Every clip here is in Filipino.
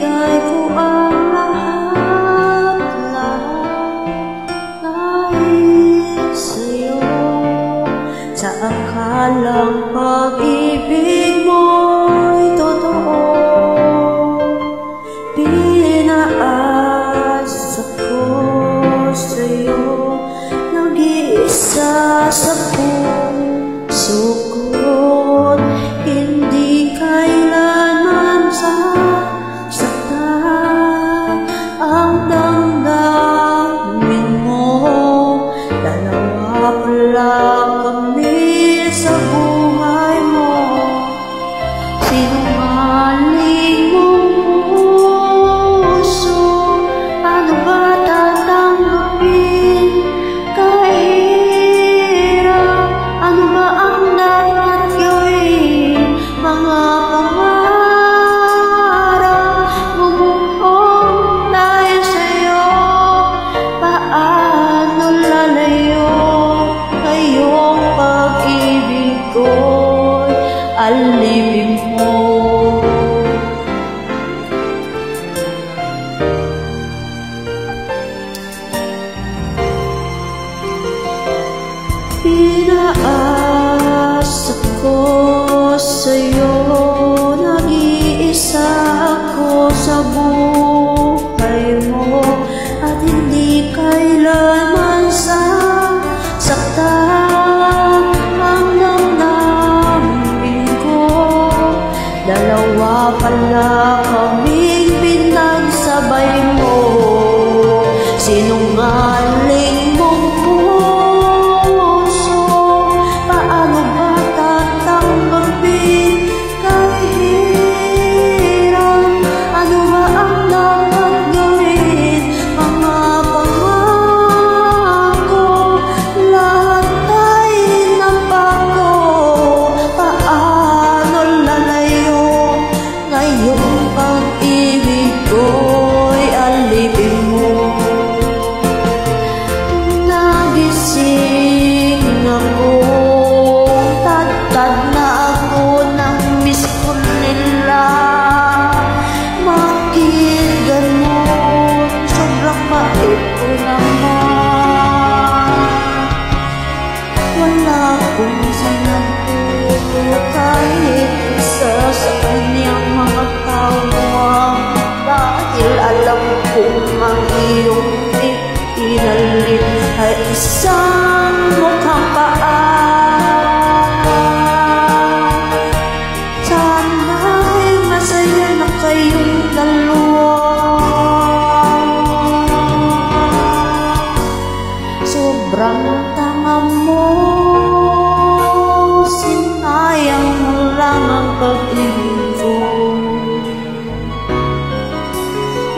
ibigay ko ang lahat-lahat dahil sa'yo. Sa akalang pag-ibig mo'y totoo, pinaasa ko sa'yo, nag-iisa sa puso ko. Hindi kailanman sasaktan ang damdamin mo. Dalawa pala kami sa buhay mo. Sinungaling mong puso, ano ba tatanggapin? Kahirap, ano ba ang dapat gawin? Mga pangarap, bumuhong dahil sa'yo. Paano lalayo ngayong pag-ibig ko'y alipin mo? Pinaasa ko sa'yo, nag-iisa ako sa buhay mo, at hindi kailanman sasaktan ang damdamin ko. Dalawa pala kaming pinagsabay mo. Sinungaling mong puso, paano ba tatanggapin? Kahirap, ano ba ang dapat gawin? Mga pangako, lahat ay napako. Paano lalayo ngayong pag-ibig ko'y alipin mo? Nagising ako, tatad na ako ng miss ko nila. Bakit ganun? Sobrang bait ko naman. Wala akong sinabi kahit isa sa kanyang mga tawag, dahil alam kong ang iyong inalit ay isang mukhang paa. Sana'y masaya na kayong dalawa. Sobrang tanga mo, sinayang mo lang ang pag-ibig ko.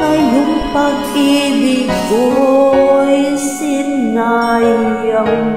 Ngayong pag-ibig ko'y sinayang